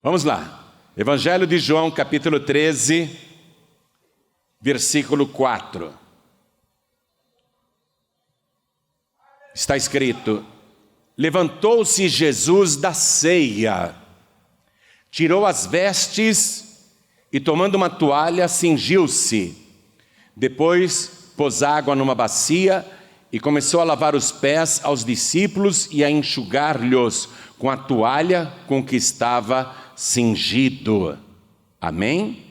Vamos lá. Evangelho de João, capítulo 13, versículo 4. Está escrito: levantou-se Jesus da ceia, tirou as vestes e, tomando uma toalha, cingiu-se. Depois pôs água numa bacia e começou a lavar os pés aos discípulos e a enxugar-lhes com a toalha com que estava cingido. Amém?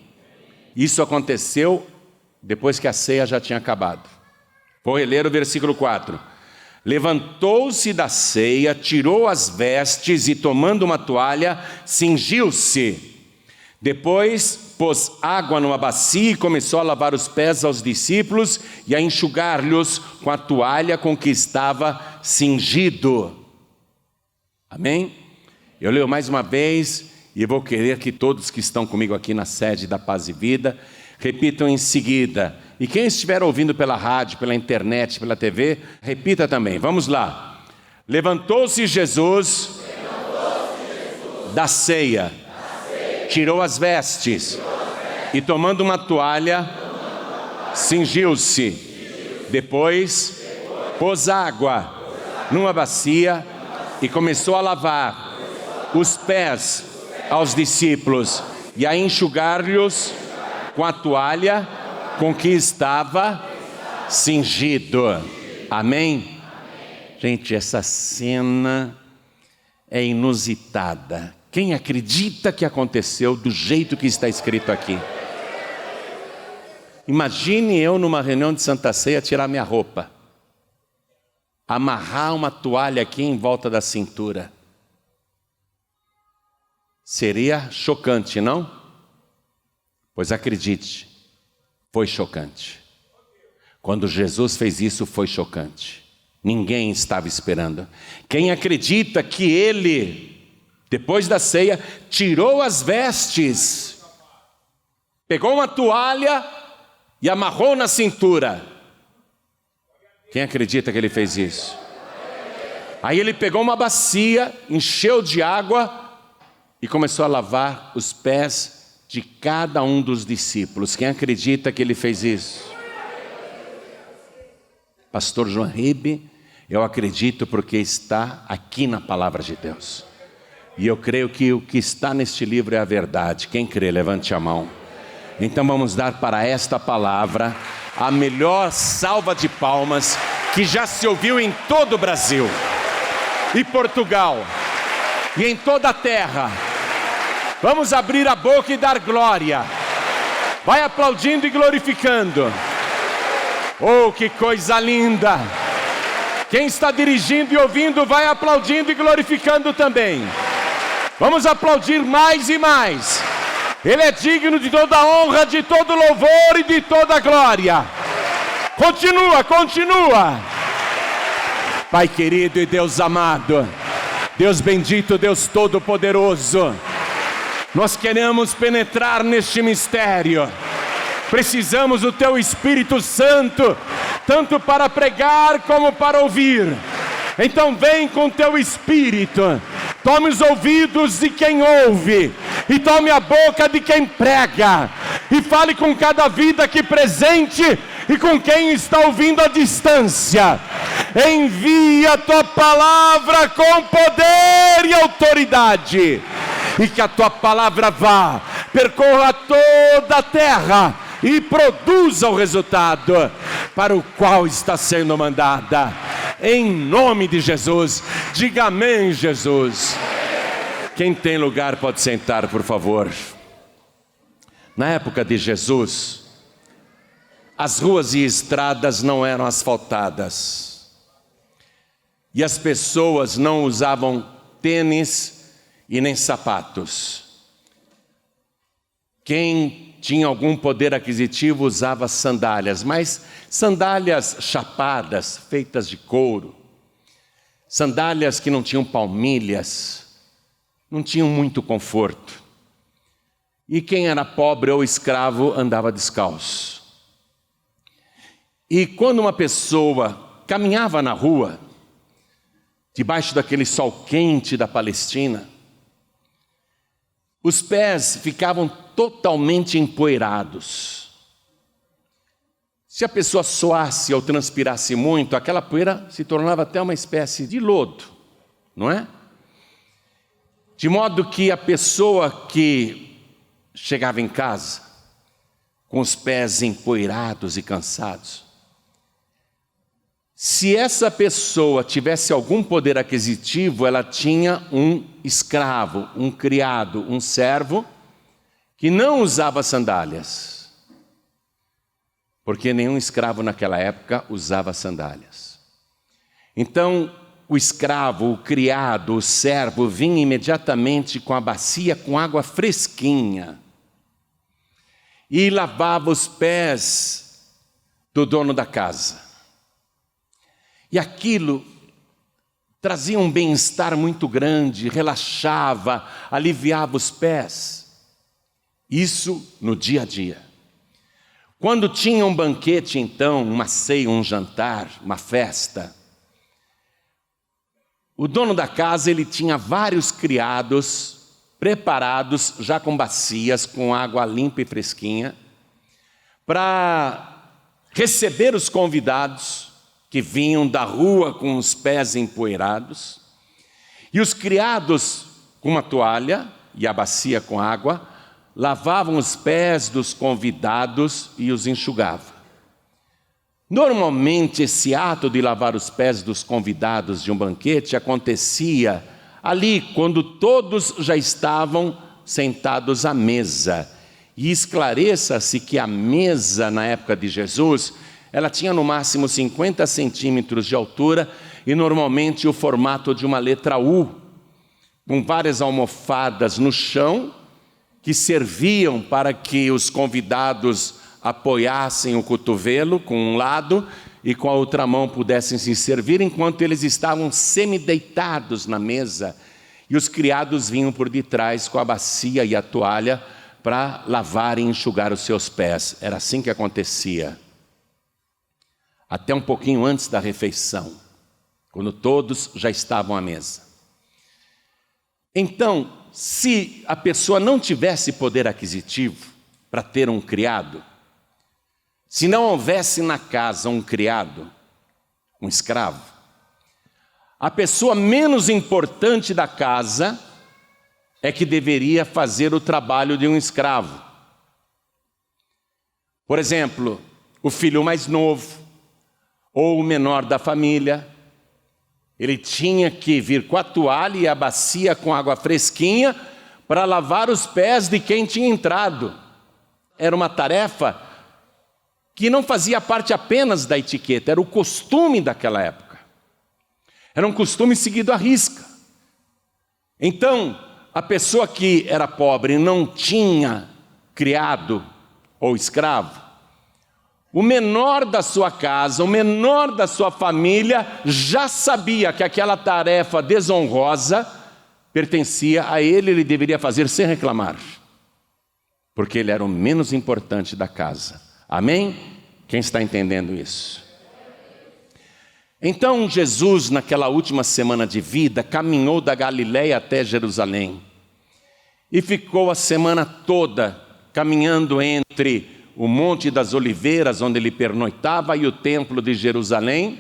Isso aconteceu depois que a ceia já tinha acabado. Vou reler o versículo 4. Levantou-se da ceia, tirou as vestes e, tomando uma toalha, cingiu-se. Depois pôs água numa bacia e começou a lavar os pés aos discípulos e a enxugar-lhes com a toalha com que estava cingido. Amém? Eu leio mais uma vez e vou querer que todos que estão comigo aqui na sede da Paz e Vida repitam em seguida. E quem estiver ouvindo pela rádio, pela internet, pela TV, repita também. Vamos lá. Levantou-se Jesus da ceia, tirou as vestes e, tomando uma toalha, cingiu-se. Depois pôs água numa bacia e começou a lavar os pés aos discípulos e a enxugar-lhes com a toalha com que estava cingido. Amém? Gente, essa cena é inusitada. Quem acredita que aconteceu do jeito que está escrito aqui? Imagine eu numa reunião de Santa Ceia tirar minha roupa, amarrar uma toalha aqui em volta da cintura. Seria chocante, não? Pois acredite, foi chocante. Quando Jesus fez isso, foi chocante. Ninguém estava esperando. Quem acredita que ele, depois da ceia, tirou as vestes, pegou uma toalha e amarrou na cintura? Quem acredita que ele fez isso? Aí ele pegou uma bacia, encheu de água e começou a lavar os pés de cada um dos discípulos. Quem acredita que ele fez isso? Pastor João Ribe, eu acredito porque está aqui na palavra de Deus. E eu creio que o que está neste livro é a verdade. Quem crê, levante a mão. Então vamos dar para esta palavra a melhor salva de palmas que já se ouviu em todo o Brasil e Portugal e em toda a terra. Vamos abrir a boca e dar glória. Vai aplaudindo e glorificando. Oh, que coisa linda! Quem está dirigindo e ouvindo, vai aplaudindo e glorificando também. Vamos aplaudir mais e mais. Ele é digno de toda honra, de todo louvor e de toda glória. Continua, continua. Pai querido e Deus amado, Deus bendito, Deus todo-poderoso, nós queremos penetrar neste mistério. Precisamos do Teu Espírito Santo, tanto para pregar como para ouvir. Então vem com Teu Espírito, tome os ouvidos de quem ouve e tome a boca de quem prega, e fale com cada vida aqui presente e com quem está ouvindo à distância. Envia a Tua palavra com poder e autoridade, e que a Tua palavra vá, percorra toda a terra e produza o resultado para o qual está sendo mandada. Em nome de Jesus, diga amém, Jesus. Quem tem lugar pode sentar, por favor. Na época de Jesus, as ruas e estradas não eram asfaltadas, e as pessoas não usavam tênis e nem sapatos. Quem tinha algum poder aquisitivo usava sandálias, mas sandálias chapadas, feitas de couro, sandálias que não tinham palmilhas, não tinham muito conforto. E quem era pobre ou escravo andava descalço. E quando uma pessoa caminhava na rua, debaixo daquele sol quente da Palestina, os pés ficavam totalmente empoeirados. Se a pessoa suasse ou transpirasse muito, aquela poeira se tornava até uma espécie de lodo, não é? De modo que a pessoa que chegava em casa com os pés empoeirados e cansados, se essa pessoa tivesse algum poder aquisitivo, ela tinha um escravo, um criado, um servo, que não usava sandálias, porque nenhum escravo naquela época usava sandálias. Então, o escravo, o criado, o servo vinha imediatamente com a bacia com água fresquinha e lavava os pés do dono da casa. E aquilo trazia um bem-estar muito grande, relaxava, aliviava os pés. Isso no dia a dia. Quando tinha um banquete, então, uma ceia, um jantar, uma festa, o dono da casa, ele tinha vários criados preparados, já com bacias, com água limpa e fresquinha, para receber os convidados que vinham da rua com os pés empoeirados, e os criados com uma toalha e a bacia com água, lavavam os pés dos convidados e os enxugavam. Normalmente esse ato de lavar os pés dos convidados de um banquete acontecia ali quando todos já estavam sentados à mesa. E esclareça-se que a mesa na época de Jesus, ela tinha no máximo 50 centímetros de altura e normalmente o formato de uma letra U, com várias almofadas no chão que serviam para que os convidados apoiassem o cotovelo com um lado e com a outra mão pudessem se servir enquanto eles estavam semideitados na mesa e os criados vinham por detrás com a bacia e a toalha para lavar e enxugar os seus pés. Era assim que acontecia. Até um pouquinho antes da refeição, quando todos já estavam à mesa. Então, se a pessoa não tivesse poder aquisitivo para ter um criado, se não houvesse na casa um criado, um escravo, a pessoa menos importante da casa é que deveria fazer o trabalho de um escravo. Por exemplo, o filho mais novo, ou o menor da família, ele tinha que vir com a toalha e a bacia com água fresquinha para lavar os pés de quem tinha entrado. Era uma tarefa que não fazia parte apenas da etiqueta, era o costume daquela época. Era um costume seguido à risca. Então, a pessoa que era pobre e não tinha criado ou escravo, o menor da sua casa, o menor da sua família já sabia que aquela tarefa desonrosa pertencia a ele, ele deveria fazer sem reclamar, porque ele era o menos importante da casa. Amém? Quem está entendendo isso? Então Jesus, naquela última semana de vida, caminhou da Galileia até Jerusalém e ficou a semana toda caminhando entre o Monte das Oliveiras, onde ele pernoitava, e o Templo de Jerusalém,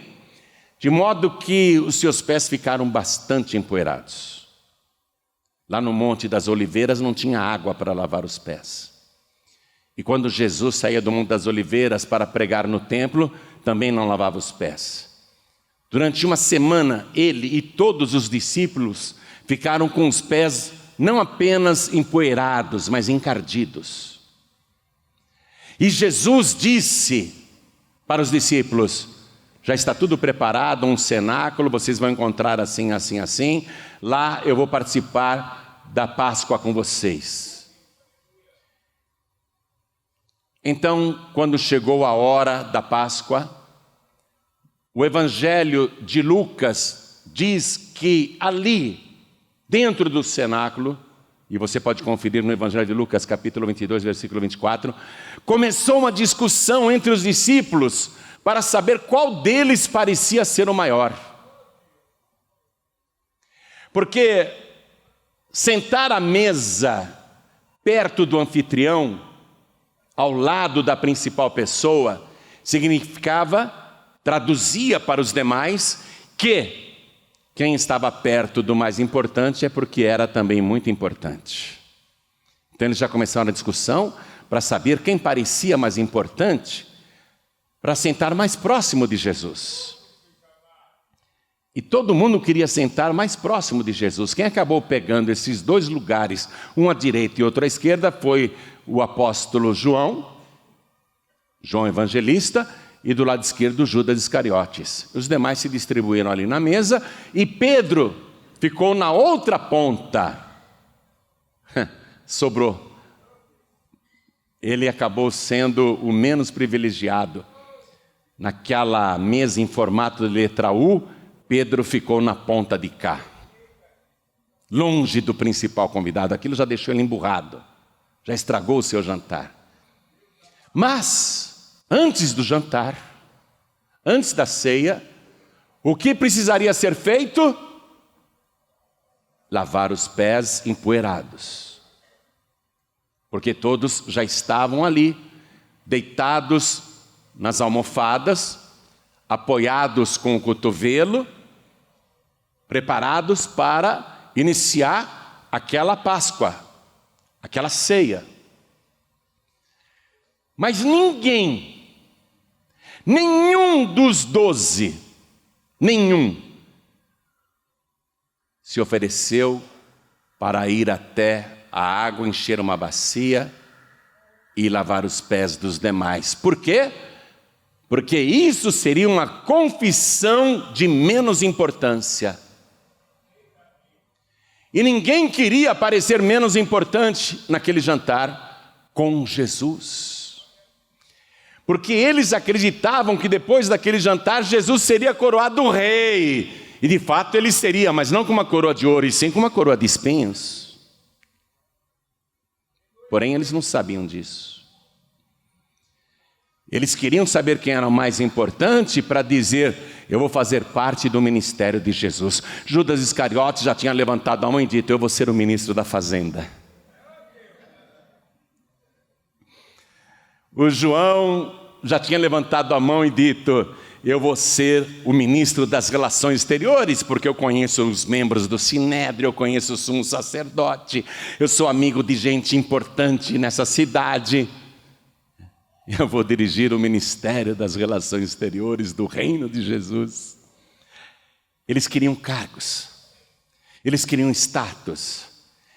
de modo que os seus pés ficaram bastante empoeirados. Lá no Monte das Oliveiras não tinha água para lavar os pés. E quando Jesus saía do Monte das Oliveiras para pregar no templo, também não lavava os pés. Durante uma semana, ele e todos os discípulos ficaram com os pés não apenas empoeirados, mas encardidos. E Jesus disse para os discípulos: já está tudo preparado, um cenáculo, vocês vão encontrar assim, assim, assim. Lá eu vou participar da Páscoa com vocês. Então, quando chegou a hora da Páscoa, o Evangelho de Lucas diz que ali, dentro do cenáculo, e você pode conferir no Evangelho de Lucas, capítulo 22, versículo 24, começou uma discussão entre os discípulos para saber qual deles parecia ser o maior. Porque sentar à mesa perto do anfitrião, ao lado da principal pessoa, significava, traduzia para os demais, que quem estava perto do mais importante é porque era também muito importante. Então eles já começaram a discussão para saber quem parecia mais importante para sentar mais próximo de Jesus. E todo mundo queria sentar mais próximo de Jesus. Quem acabou pegando esses dois lugares, um à direita e outro à esquerda, foi o apóstolo João Evangelista, e do lado esquerdo Judas Iscariotes. Os demais se distribuíram ali na mesa, e Pedro ficou na outra ponta. Sobrou. Ele acabou sendo o menos privilegiado. Naquela mesa em formato de letra U, Pedro ficou na ponta de cá, longe do principal convidado. Aquilo já deixou ele emburrado, já estragou o seu jantar. Mas, antes do jantar, antes da ceia, o que precisaria ser feito? Lavar os pés empoeirados. Porque todos já estavam ali, deitados nas almofadas, apoiados com o cotovelo, preparados para iniciar aquela Páscoa, aquela ceia. Mas nenhum dos 12, se ofereceu para ir até a água, encher uma bacia e lavar os pés dos demais. Por quê? Porque isso seria uma confissão de menos importância. E ninguém queria parecer menos importante naquele jantar com Jesus. Porque eles acreditavam que depois daquele jantar Jesus seria coroado rei. E de fato ele seria, mas não com uma coroa de ouro, e sim com uma coroa de espinhos. Porém eles não sabiam disso. Eles queriam saber quem era o mais importante para dizer: eu vou fazer parte do ministério de Jesus. Judas Iscariotes já tinha levantado a mão e dito: eu vou ser o ministro da fazenda. O João já tinha levantado a mão e dito: eu vou ser o ministro das relações exteriores, porque eu conheço os membros do Sinédrio, eu conheço o sumo sacerdote, eu sou amigo de gente importante nessa cidade. Eu vou dirigir o ministério das relações exteriores do reino de Jesus. Eles queriam cargos, eles queriam status,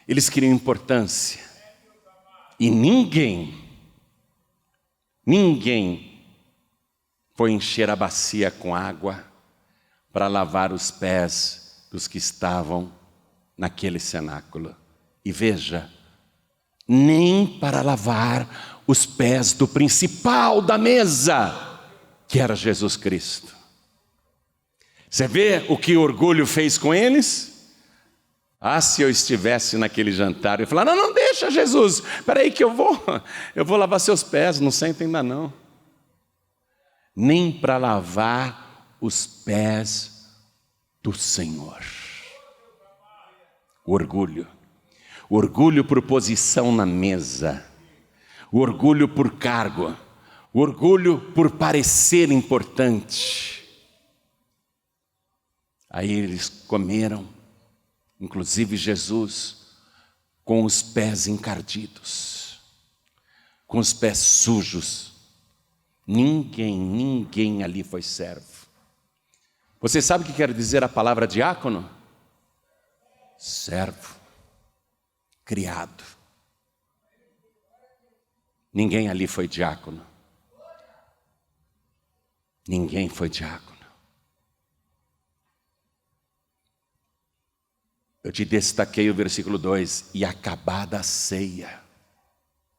eles queriam importância. E ninguém foi encher a bacia com água para lavar os pés dos que estavam naquele cenáculo. E veja, nem para lavar os pés do principal da mesa, que era Jesus Cristo. Você vê o que o orgulho fez com eles? Ah, se eu estivesse naquele jantar, eu ia falar: não deixa, Jesus, espera aí que eu vou lavar seus pés, não senta ainda não. Nem para lavar os pés do Senhor. O orgulho por posição na mesa, o orgulho por cargo, o orgulho por parecer importante. Aí eles comeram, inclusive Jesus, com os pés encardidos, com os pés sujos. Ninguém ali foi servo. Você sabe o que quer dizer a palavra diácono? Servo, criado. Ninguém ali foi diácono. Ninguém foi diácono. Eu te destaquei o versículo 2: e acabada a ceia.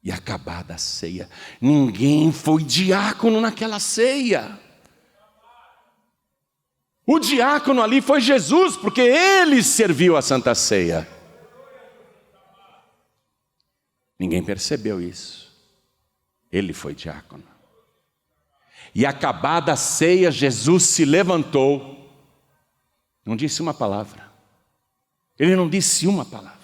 E acabada a ceia. Ninguém foi diácono naquela ceia. O diácono ali foi Jesus, porque ele serviu a Santa Ceia. Ninguém percebeu isso. Ele foi diácono. E acabada a ceia, Jesus se levantou. Não disse uma palavra. Ele não disse uma palavra.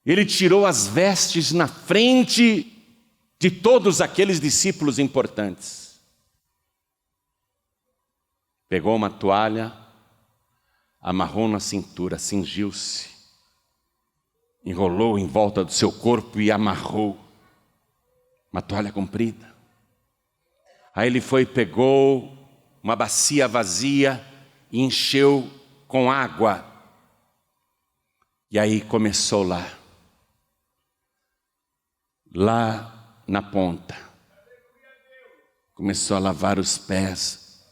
Ele tirou as vestes na frente de todos aqueles discípulos importantes. Pegou uma toalha, amarrou na cintura, cingiu-se, enrolou em volta do seu corpo e amarrou uma toalha comprida. Aí ele foi, pegou uma bacia vazia e encheu com água. E aí começou lá na ponta, começou a lavar os pés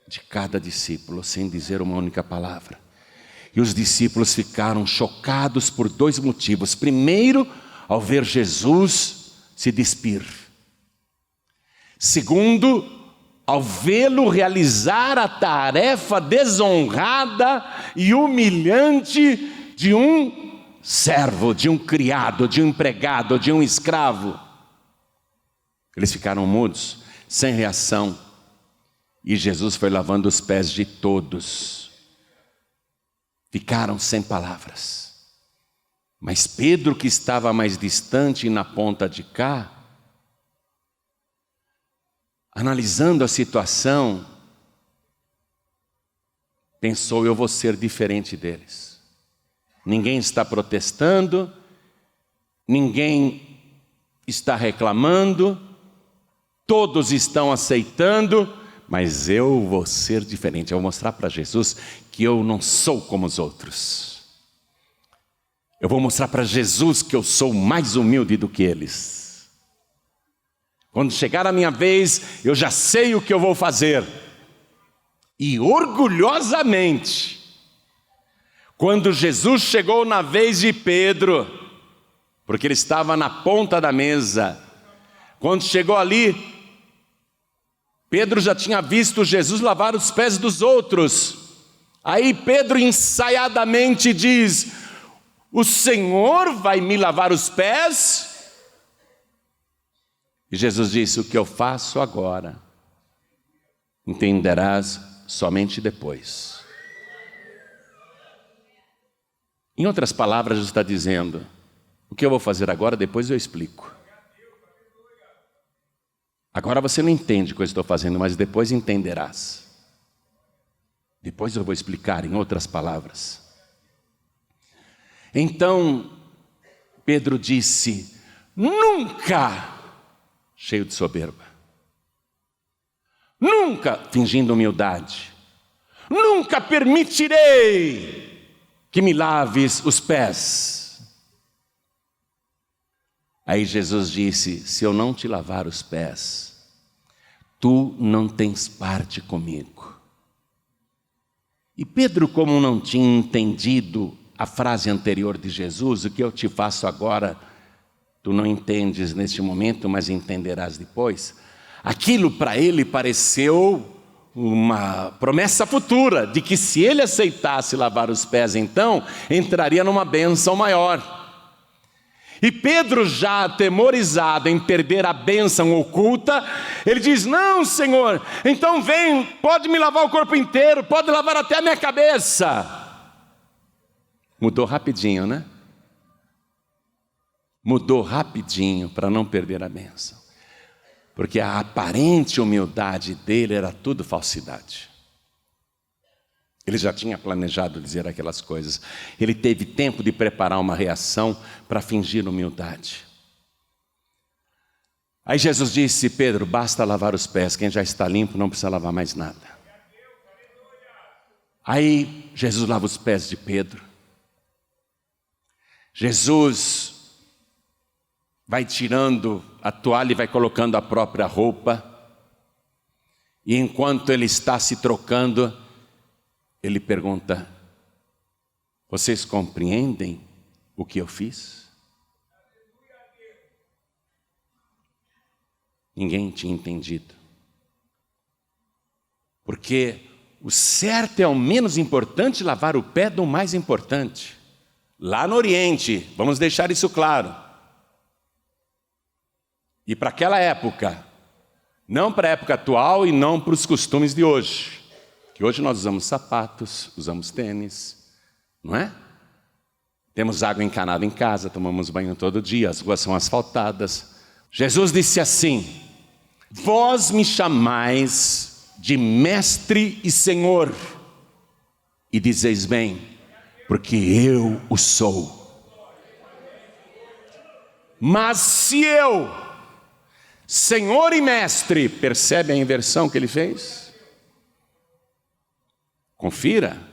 de cada discípulo, sem dizer uma única palavra. E os discípulos ficaram chocados por dois motivos. Primeiro, ao ver Jesus se despir. Segundo, ao vê-lo realizar a tarefa desonrada e humilhante de um servo, de um criado, de um empregado, de um escravo. Eles ficaram mudos, sem reação. E Jesus foi lavando os pés de todos. Ficaram sem palavras. Mas Pedro, que estava mais distante na ponta de cá, analisando a situação, pensou: eu vou ser diferente deles. Ninguém está protestando, ninguém está reclamando, todos estão aceitando, mas eu vou ser diferente. Eu vou mostrar para Jesus que eu não sou como os outros. Eu vou mostrar para Jesus que eu sou mais humilde do que eles. Quando chegar a minha vez, eu já sei o que eu vou fazer. E orgulhosamente, quando Jesus chegou na vez de Pedro, porque ele estava na ponta da mesa, quando chegou ali, Pedro já tinha visto Jesus lavar os pés dos outros. Aí Pedro ensaiadamente diz: o Senhor vai me lavar os pés? E Jesus disse: o que eu faço agora, entenderás somente depois. Em outras palavras, Jesus está dizendo: o que eu vou fazer agora, depois eu explico. Agora você não entende o que eu estou fazendo, mas depois entenderás. Depois eu vou explicar em outras palavras. Então, Pedro disse: nunca, cheio de soberba, nunca, fingindo humildade, nunca permitirei que me laves os pés. Aí Jesus disse: se eu não te lavar os pés, tu não tens parte comigo. E Pedro, como não tinha entendido a frase anterior de Jesus, o que eu te faço agora, tu não entendes neste momento, mas entenderás depois. Aquilo para ele pareceu uma promessa futura, de que se ele aceitasse lavar os pés, então, entraria numa bênção maior. E Pedro, já atemorizado em perder a bênção oculta, ele diz: não, Senhor, então vem, pode me lavar o corpo inteiro, pode lavar até a minha cabeça. Mudou rapidinho, né? Mudou rapidinho para não perder a bênção. Porque a aparente humildade dele era tudo falsidade. Ele já tinha planejado dizer aquelas coisas. Ele teve tempo de preparar uma reação para fingir humildade. Aí Jesus disse: Pedro, basta lavar os pés, quem já está limpo não precisa lavar mais nada. Aí Jesus lava os pés de Pedro. Jesus vai tirando a toalha e vai colocando a própria roupa. E enquanto ele está se trocando, ele pergunta: vocês compreendem o que eu fiz? Ninguém tinha entendido. Porque o certo é o menos importante lavar o pé do mais importante. Lá no Oriente, vamos deixar isso claro. E para aquela época, não para a época atual e não para os costumes de hoje. Que hoje nós usamos sapatos, usamos tênis, não é? Temos água encanada em casa, tomamos banho todo dia, as ruas são asfaltadas. Jesus disse assim: vós me chamais de mestre e senhor, e dizeis bem, porque eu o sou. Mas se eu, senhor e mestre, percebe a inversão que ele fez? Confira.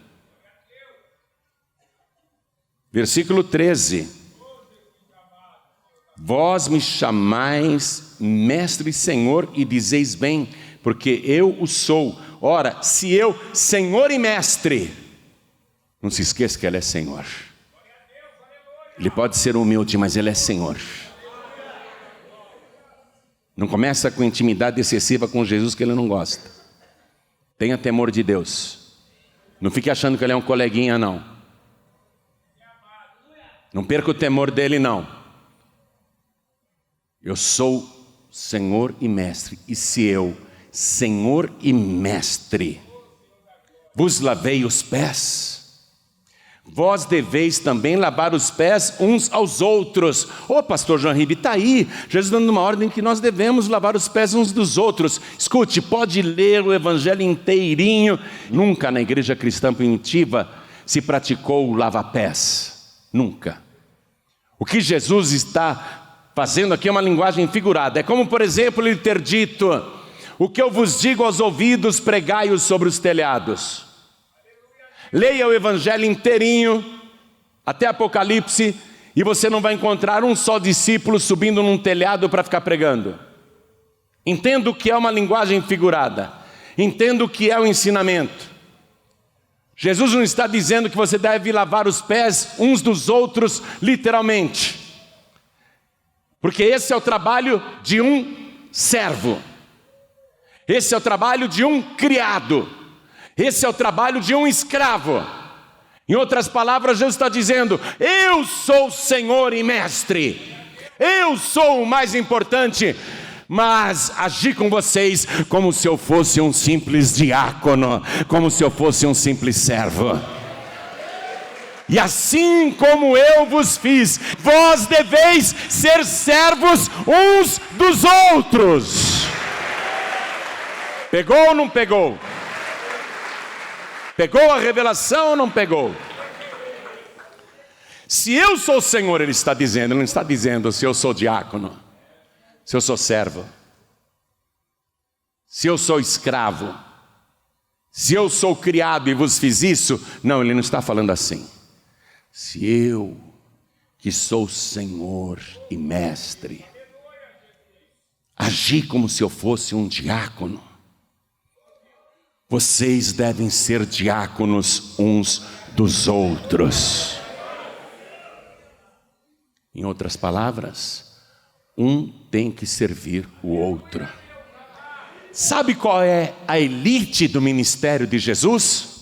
Versículo 13. Vós me chamais mestre e senhor e dizeis bem, porque eu o sou. Ora, se eu, senhor e mestre, não se esqueça que ele é senhor. Ele pode ser humilde, mas ele é senhor. Não começa com intimidade excessiva com Jesus que ele não gosta. Tenha temor de Deus. Não fique achando que ele é um coleguinha, não. Não perca o temor dele, não. Eu sou Senhor e Mestre. E se eu, Senhor e Mestre, vos lavei os pés, vós deveis também lavar os pés uns aos outros. Ô pastor João Ribe, está aí, Jesus dando uma ordem que nós devemos lavar os pés uns dos outros. Escute, pode ler o evangelho inteirinho. Nunca na igreja cristã primitiva se praticou o lava-pés. Nunca. O que Jesus está fazendo aqui é uma linguagem figurada. É como, por exemplo, ele ter dito: o que eu vos digo aos ouvidos, pregai-o sobre os telhados. Leia o evangelho inteirinho, até Apocalipse, e você não vai encontrar um só discípulo subindo num telhado para ficar pregando. Entenda o que é uma linguagem figurada. Entenda o que é o ensinamento. Jesus não está dizendo que você deve lavar os pés uns dos outros, literalmente. Porque esse é o trabalho de um servo. Esse é o trabalho de um criado. Esse é o trabalho de um escravo. Em outras palavras, Jesus está dizendo: eu sou Senhor e Mestre. Eu sou o mais importante. Mas agi com vocês como se eu fosse um simples diácono, como se eu fosse um simples servo. E assim como eu vos fiz, vós deveis ser servos uns dos outros. Pegou ou não pegou? Pegou a revelação ou não pegou? Se eu sou o Senhor, ele está dizendo, ele não está dizendo se eu sou diácono, se eu sou servo, se eu sou escravo, se eu sou criado e vos fiz isso. Não, ele não está falando assim. Se eu, que sou Senhor e Mestre, agi como se eu fosse um diácono, vocês devem ser diáconos uns dos outros. Em outras palavras, um tem que servir o outro. Sabe qual é a elite do ministério de Jesus?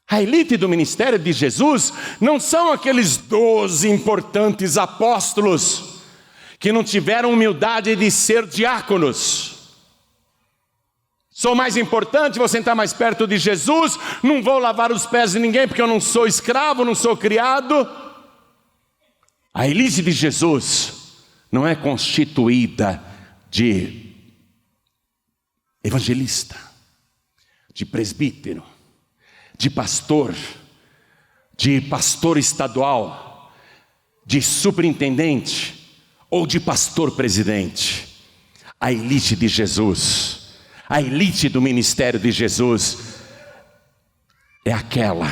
A elite do ministério de Jesus não são aqueles 12 importantes apóstolos que não tiveram humildade de ser diáconos. Sou mais importante, vou sentar mais perto de Jesus, não vou lavar os pés de ninguém porque eu não sou escravo, não sou criado. A elite de Jesus não é constituída de evangelista, de presbítero, de pastor estadual, de superintendente ou de pastor presidente. A elite de Jesus, a elite do ministério de Jesus é aquela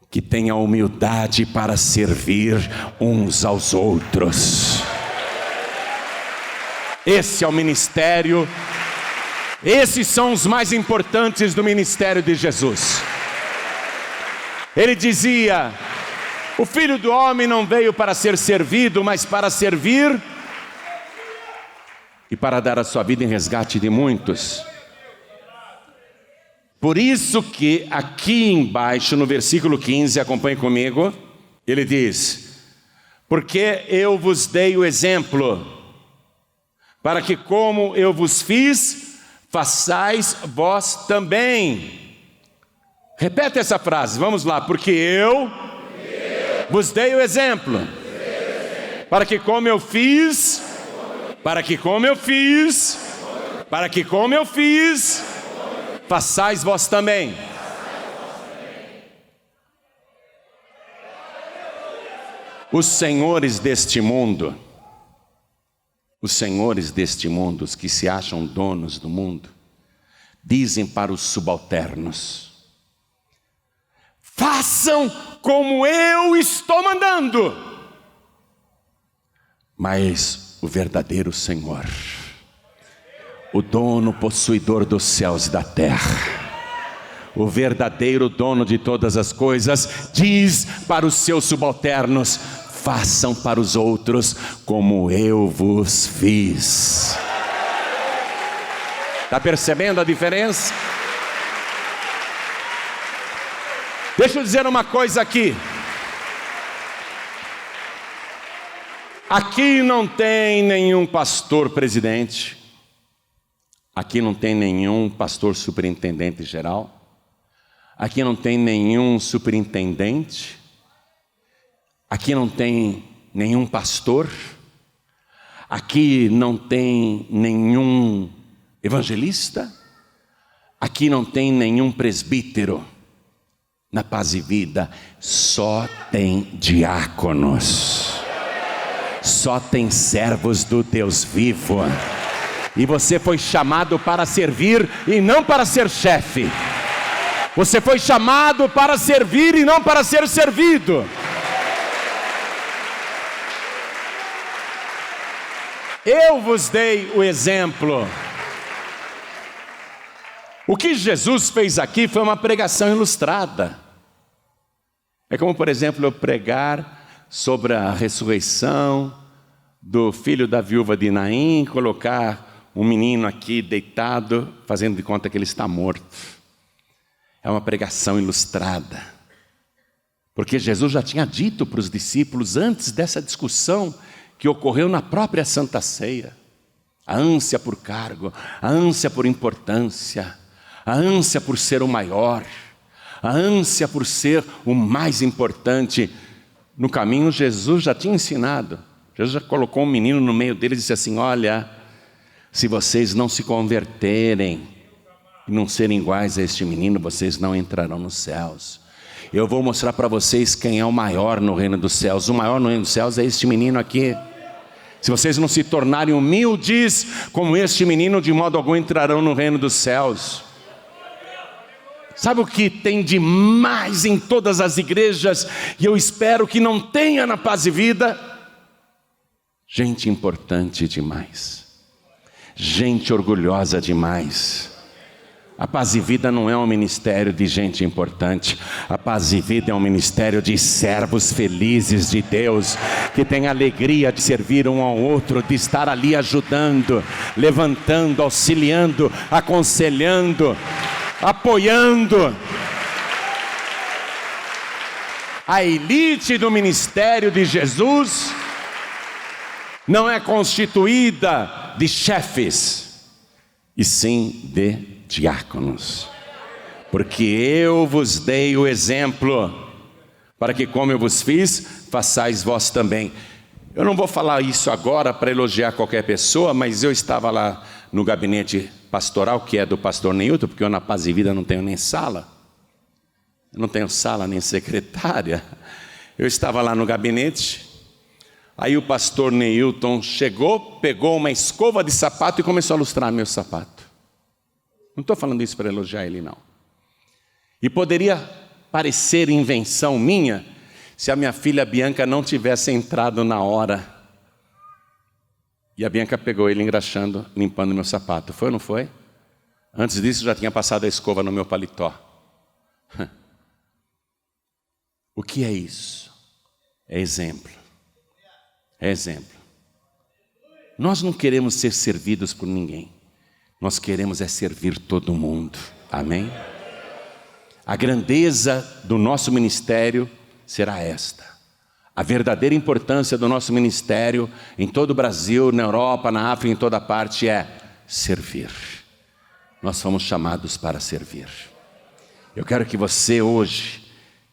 que tem a humildade para servir uns aos outros. Esse é o ministério. Esses são os mais importantes do ministério de Jesus. Ele dizia: o Filho do Homem não veio para ser servido, mas para servir e para dar a sua vida em resgate de muitos. Por isso que aqui embaixo no versículo 15, acompanhe comigo, ele diz: porque eu vos dei o exemplo, para que como eu vos fiz, façais vós também. Repete essa frase, vamos lá. Porque eu vos dei o exemplo, para que como eu fiz, façais vós também. Os senhores deste mundo, os que se acham donos do mundo, dizem para os subalternos: façam como eu estou mandando. Mas o verdadeiro Senhor, o dono possuidor dos céus e da terra, o verdadeiro dono de todas as coisas, diz para os seus subalternos: façam para os outros como eu vos fiz. Está percebendo a diferença? Deixa eu dizer uma coisa aqui. Aqui não tem nenhum pastor presidente. Aqui não tem nenhum pastor superintendente geral. Aqui não tem nenhum superintendente. Aqui não tem nenhum pastor. Aqui não tem nenhum evangelista. Aqui não tem nenhum presbítero. Na Paz e Vida só tem diáconos. Só tem servos do Deus vivo. E você foi chamado para servir e não para ser chefe. Você foi chamado para servir e não para ser servido. Eu vos dei o exemplo. O que Jesus fez aqui foi uma pregação ilustrada. É como, por exemplo, eu pregar sobre a ressurreição do filho da viúva de Naim, colocar um menino aqui deitado, fazendo de conta que ele está morto. É uma pregação ilustrada. Porque Jesus já tinha dito para os discípulos, antes dessa discussão que ocorreu na própria Santa Ceia, a ânsia por cargo, a ânsia por importância, a ânsia por ser o maior, a ânsia por ser o mais importante. No caminho, Jesus já tinha ensinado. Jesus já colocou um menino no meio deles e disse assim: olha, se vocês não se converterem e não serem iguais a este menino, vocês não entrarão nos céus. Eu vou mostrar para vocês quem é o maior no reino dos céus. O maior no reino dos céus é este menino aqui. Se vocês não se tornarem humildes como este menino, de modo algum entrarão no reino dos céus. Sabe o que tem de mais em todas as igrejas, e eu espero que não tenha na Paz e Vida? Gente importante demais, gente orgulhosa demais. A Paz e Vida não é um ministério de gente importante. A Paz e Vida é um ministério de servos felizes de Deus, que tem alegria de servir um ao outro, de estar ali ajudando, levantando, auxiliando, aconselhando, apoiando. A elite do ministério de Jesus não é constituída de chefes, e sim de diáconos. Porque eu vos dei o exemplo, para que como eu vos fiz, façais vós também. Eu não vou falar isso agora para elogiar qualquer pessoa, mas eu estava lá no gabinete pastoral, que é do pastor Neilton, porque eu na Paz e Vida não tenho nem sala. Eu não tenho sala nem secretária. Eu estava lá no gabinete. Aí o pastor Neilton chegou, pegou uma escova de sapato e começou a lustrar meu sapato. Não estou falando isso para elogiar ele, não. E poderia parecer invenção minha, se a minha filha Bianca não tivesse entrado na hora. E a Bianca pegou ele engraxando, limpando meu sapato. Foi ou não foi? Antes disso já tinha passado a escova no meu paletó. O que é isso? É exemplo. É exemplo. Nós não queremos ser servidos por ninguém. Nós queremos é servir todo mundo. Amém? A grandeza do nosso ministério será esta. A verdadeira importância do nosso ministério em todo o Brasil, na Europa, na África, em toda parte é servir. Nós fomos chamados para servir. Eu quero que você hoje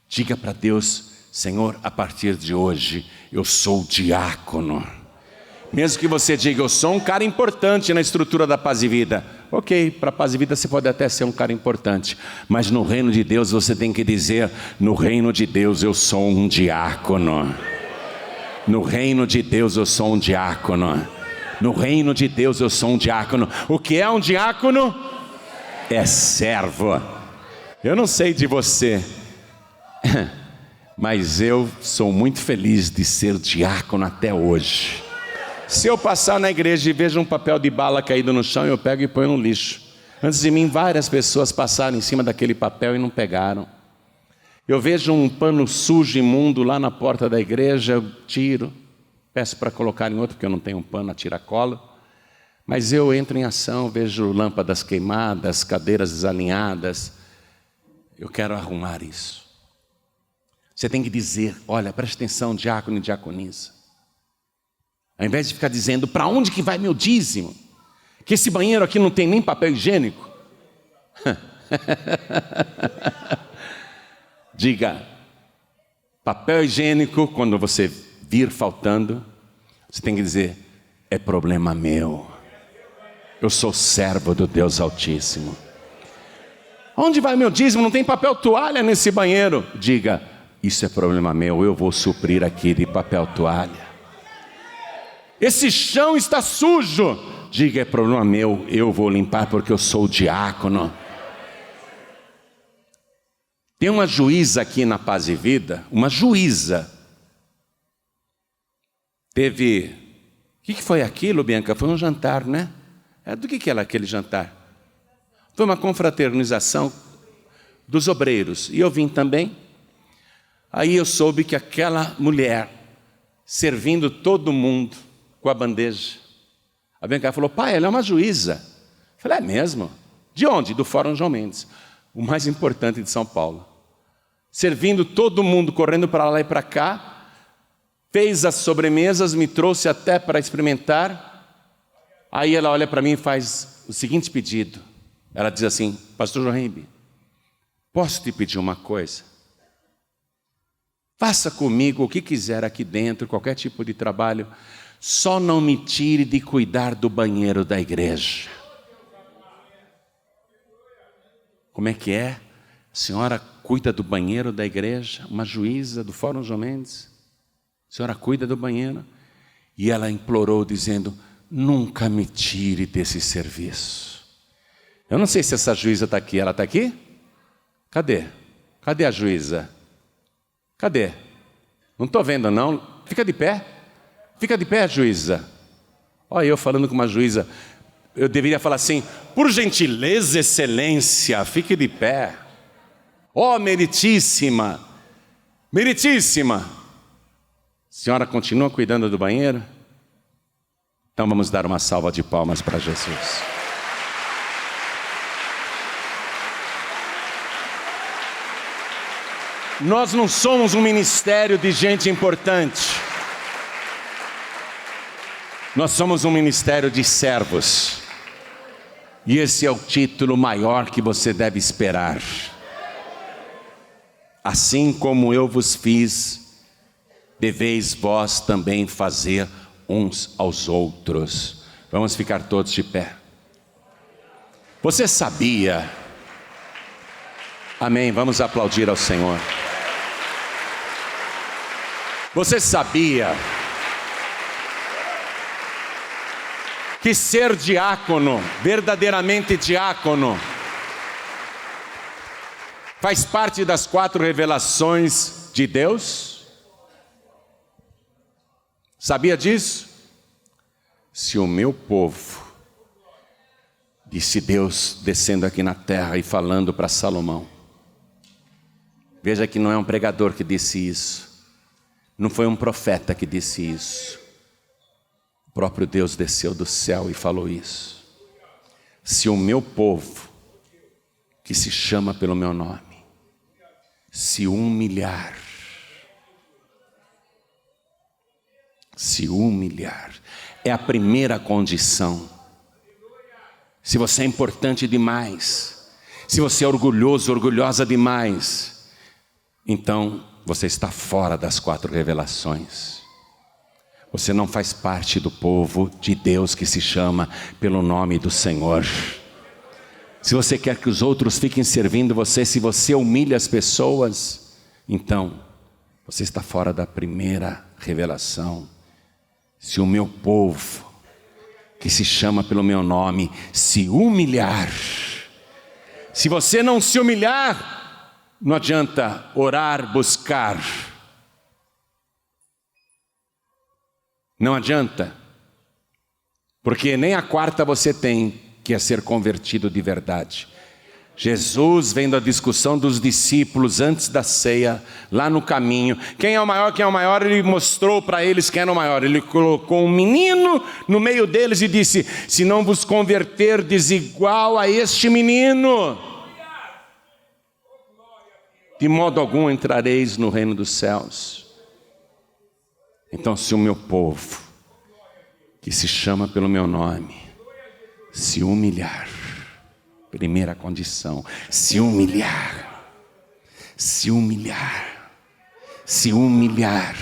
diga para Deus: Senhor, a partir de hoje, eu sou diácono. Mesmo que você diga, eu sou um cara importante na estrutura da Paz e Vida. Ok, para a Paz e Vida você pode até ser um cara importante. Mas no reino de Deus você tem que dizer, no reino de Deus eu sou um diácono. No reino de Deus eu sou um diácono. No reino de Deus eu sou um diácono. O que é um diácono? É servo. Eu não sei de você, mas eu sou muito feliz de ser diácono até hoje. Se eu passar na igreja e vejo um papel de bala caído no chão, eu pego e ponho no lixo. Antes de mim, várias pessoas passaram em cima daquele papel e não pegaram. Eu vejo um pano sujo, imundo lá na porta da igreja, eu tiro. Peço para colocar em outro, porque eu não tenho um pano a tiracolo. Mas eu entro em ação, vejo lâmpadas queimadas, cadeiras desalinhadas. Eu quero arrumar isso. Você tem que dizer, olha, preste atenção, diácono e diaconisa. Ao invés de ficar dizendo, para onde que vai meu dízimo? Que esse banheiro aqui não tem nem papel higiênico. Diga, papel higiênico, quando você vir faltando, você tem que dizer, é problema meu. Eu sou servo do Deus Altíssimo. Onde vai meu dízimo? Não tem papel toalha nesse banheiro. Diga, isso é problema meu, eu vou suprir aqui de papel toalha. Esse chão está sujo. Diga, é problema meu, eu vou limpar porque eu sou o diácono. Tem uma juíza aqui na Paz e Vida, uma juíza. Teve, o que foi aquilo, Bianca? Foi um jantar, né? Do que era aquele jantar? Foi uma confraternização dos obreiros. E eu vim também. Aí eu soube que aquela mulher, servindo todo mundo com a bandeja. A Bianca falou, pai, ela é uma juíza. Eu falei, é mesmo? De onde? Do Fórum João Mendes, o mais importante de São Paulo. Servindo todo mundo, correndo para lá e para cá. Fez as sobremesas, me trouxe até para experimentar. Aí ela olha para mim e faz o seguinte pedido. Ela diz assim, pastor Joaimbe, posso te pedir uma coisa? Faça comigo o que quiser aqui dentro, qualquer tipo de trabalho, só não me tire de cuidar do banheiro da igreja. Como é que é? A senhora cuida do banheiro da igreja, uma juíza do Fórum João Mendes. A senhora cuida do banheiro. E ela implorou dizendo, nunca me tire desse serviço. Eu não sei se essa juíza está aqui. Ela está aqui? Cadê? Cadê a juíza? Cadê? Não estou vendo não. Fica de pé. Fica de pé, juíza. Olha eu falando com uma juíza. Eu deveria falar assim, por gentileza, excelência, fique de pé. Oh, meritíssima. Meritíssima. A senhora continua cuidando do banheiro? Então vamos dar uma salva de palmas para Jesus. Nós não somos um ministério de gente importante. Nós somos um ministério de servos. E esse é o título maior que você deve esperar. Assim como eu vos fiz, deveis vós também fazer uns aos outros. Vamos ficar todos de pé. Você sabia? Amém, vamos aplaudir ao Senhor. Você sabia que ser diácono, verdadeiramente diácono, faz parte das 4 revelações de Deus? Sabia disso? Se o meu povo, disse Deus descendo aqui na terra e falando para Salomão. Veja que não é um pregador que disse isso. Não foi um profeta que disse isso. O próprio Deus desceu do céu e falou isso. Se o meu povo, que se chama pelo meu nome, se humilhar, é a primeira condição. Se você é importante demais, se você é orgulhoso, orgulhosa demais, então você está fora das 4 revelações. Você não faz parte do povo de Deus que se chama pelo nome do Senhor. Se você quer que os outros fiquem servindo você, se você humilha as pessoas, então você está fora da primeira revelação. Se o meu povo, que se chama pelo meu nome, se humilhar, se você não se humilhar, não adianta orar, buscar. Não adianta, porque nem a 4ª você tem, que é ser convertido de verdade. Jesus, vendo a discussão dos discípulos antes da ceia, lá no caminho, quem é o maior, quem é o maior, ele mostrou para eles quem era o maior. Ele colocou um menino no meio deles e disse: se não vos converterdes igual a este menino, de modo algum entrareis no reino dos céus. Então, se o meu povo, que se chama pelo meu nome, se humilhar, primeira condição, se humilhar, se humilhar, se humilhar.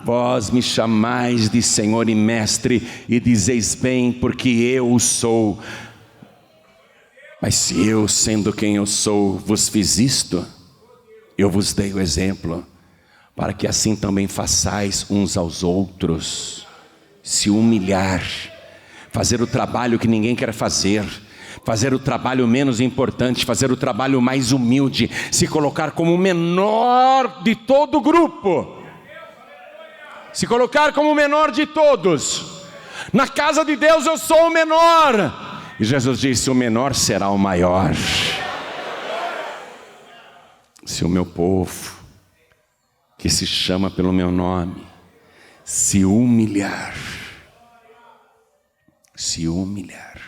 Vós me chamais de Senhor e Mestre, e dizeis bem, porque eu o sou. Mas se eu, sendo quem eu sou, vos fiz isto, eu vos dei o exemplo, para que assim também façais uns aos outros. Se humilhar, fazer o trabalho que ninguém quer fazer, fazer o trabalho menos importante, fazer o trabalho mais humilde, se colocar como o menor de todo o grupo, se colocar como o menor de todos. Na casa de Deus eu sou o menor, e Jesus disse: o menor será o maior. Se o meu povo, que se chama pelo meu nome, se humilhar, se humilhar,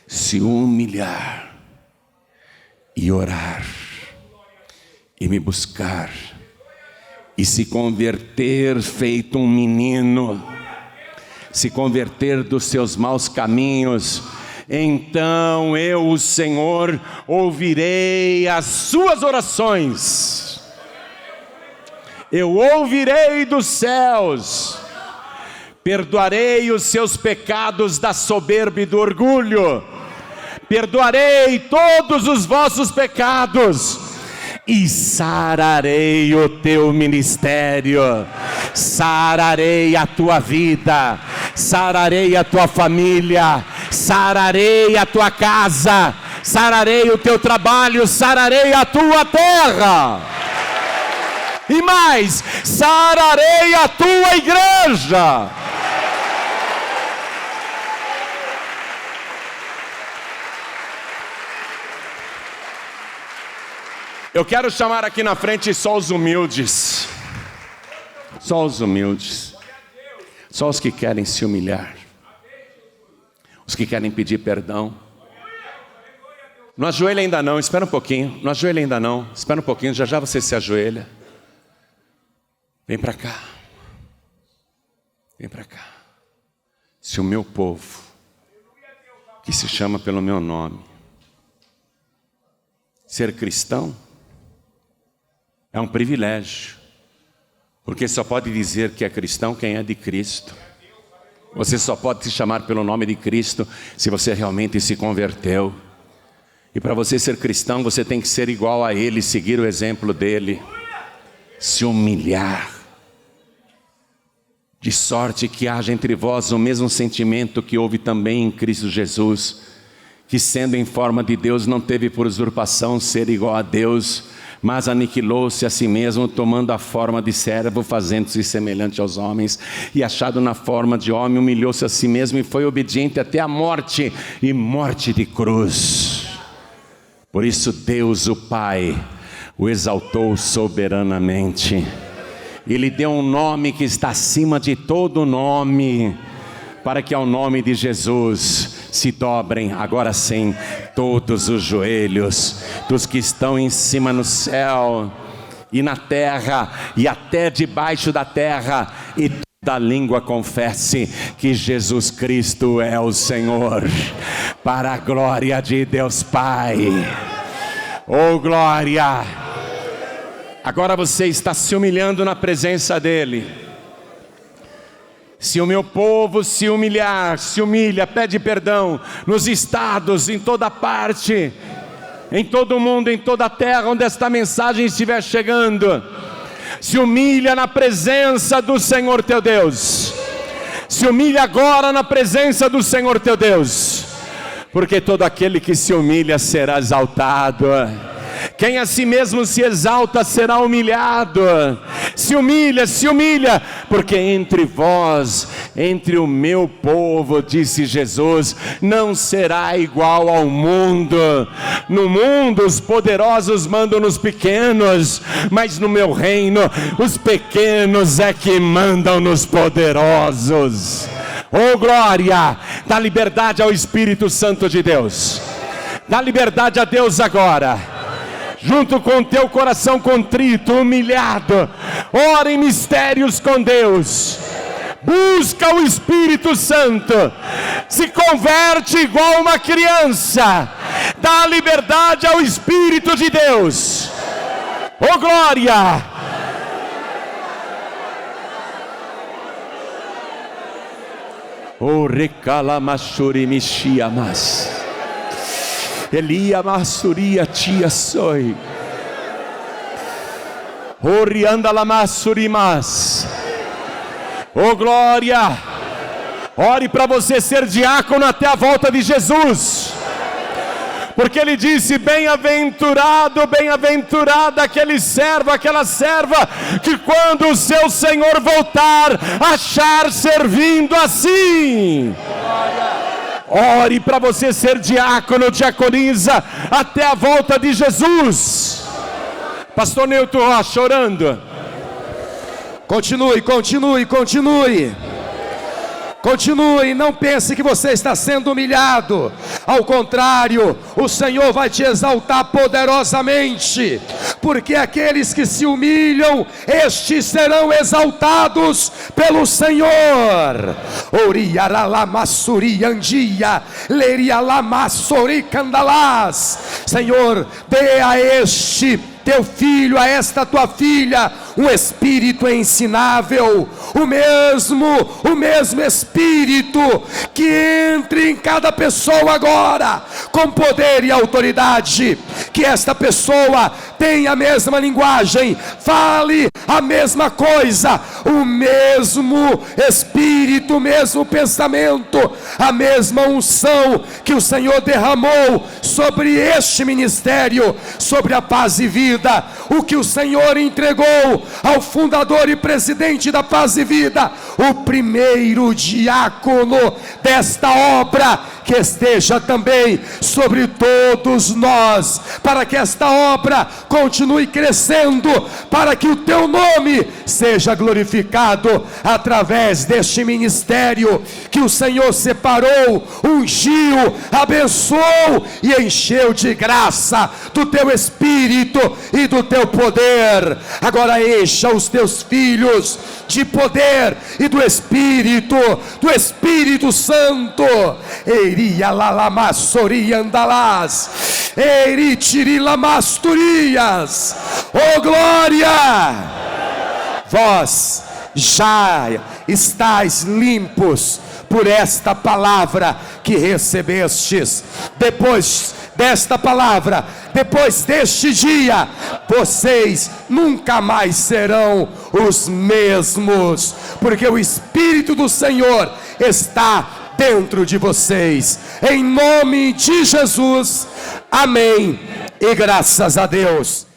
se humilhar, e orar, e me buscar, e se converter feito um menino, se converter dos seus maus caminhos, então eu, o Senhor, ouvirei as suas orações. Eu ouvirei dos céus, perdoarei os seus pecados da soberba e do orgulho, perdoarei todos os vossos pecados, e sararei o teu ministério, sararei a tua vida, sararei a tua família, sararei a tua casa, sararei o teu trabalho, sararei a tua terra. E mais, sararei a tua igreja. Eu quero chamar aqui na frente só os humildes. Só os humildes. Só os que querem se humilhar. Os que querem pedir perdão. Não ajoelha ainda não, espera um pouquinho. Não ajoelha ainda não, espera um pouquinho, já já você se ajoelha. Vem para cá. Vem para cá. Se o meu povo, que se chama pelo meu nome, ser cristão é um privilégio, porque só pode dizer que é cristão quem é de Cristo. Você só pode se chamar pelo nome de Cristo se você realmente se converteu. E para você ser cristão, você tem que ser igual a Ele, seguir o exemplo dEle, se humilhar, de sorte que haja entre vós o mesmo sentimento que houve também em Cristo Jesus, que sendo em forma de Deus não teve por usurpação ser igual a Deus, mas aniquilou-se a si mesmo, tomando a forma de servo, fazendo-se semelhante aos homens, e achado na forma de homem, humilhou-se a si mesmo e foi obediente até a morte, e morte de cruz. Por isso Deus o Pai o exaltou soberanamente, e lhe deu um nome que está acima de todo nome, para que ao nome de Jesus se dobrem, agora sim, todos os joelhos dos que estão em cima no céu e na terra e até debaixo da terra, e toda língua confesse que Jesus Cristo é o Senhor, para a glória de Deus Pai. Oh glória! Agora você está se humilhando na presença dEle. Se o meu povo se humilhar, se humilha, pede perdão, nos estados, em toda parte, em todo o mundo, em toda a terra, onde esta mensagem estiver chegando, se humilha na presença do Senhor teu Deus, se humilha agora na presença do Senhor teu Deus, porque todo aquele que se humilha será exaltado. Quem a si mesmo se exalta será humilhado. Se humilha, porque entre vós, entre o meu povo, disse Jesus, não será igual ao mundo. No mundo os poderosos mandam nos pequenos, mas no meu reino os pequenos é que mandam nos poderosos. Oh glória! Dá liberdade ao Espírito Santo de Deus. Dá liberdade a Deus agora. Junto com o teu coração contrito, humilhado, ora em mistérios com Deus, busca o Espírito Santo, se converte igual uma criança, dá liberdade ao Espírito de Deus. Oh glória! Oh recalamassuri mixiamas. Elia Massuria tia soi. Orianda la Massurimas. Oh glória! Ore para você ser diácono até a volta de Jesus. Porque ele disse: bem-aventurado, bem-aventurada aquele servo, aquela serva, que quando o seu Senhor voltar, achar servindo assim. Ore para você ser diácono, diaconisa, até a volta de Jesus. Pastor Newton Rocha, orando. Continue. Continue, não pense que você está sendo humilhado. Ao contrário, o Senhor vai te exaltar poderosamente. Porque aqueles que se humilham, estes serão exaltados pelo Senhor. Senhor, dê a este teu filho, a esta tua filha, um espírito ensinável, o mesmo espírito que entre em cada pessoa agora, com poder e autoridade, que esta pessoa tenha a mesma linguagem, fale a mesma coisa, o mesmo espírito, o mesmo pensamento, a mesma unção que o Senhor derramou sobre este ministério, sobre a Paz e Vida, o que o Senhor entregou ao fundador e presidente da Paz e Vida, o primeiro diácono desta obra, que esteja também sobre todos nós, para que esta obra continue crescendo, para que o teu nome seja glorificado através deste ministério que o Senhor separou, ungiu, abençoou e encheu de graça do teu Espírito e do teu poder. Agora encha os teus filhos de poder e do Espírito Santo. Eiria lalamassoria andalás, eritirilamasturias. Oh glória! Vós já estáis limpos por esta palavra que recebestes. Depois desta palavra, depois deste dia, vocês nunca mais serão os mesmos, porque o Espírito do Senhor está dentro de vocês. Em nome de Jesus, amém e graças a Deus.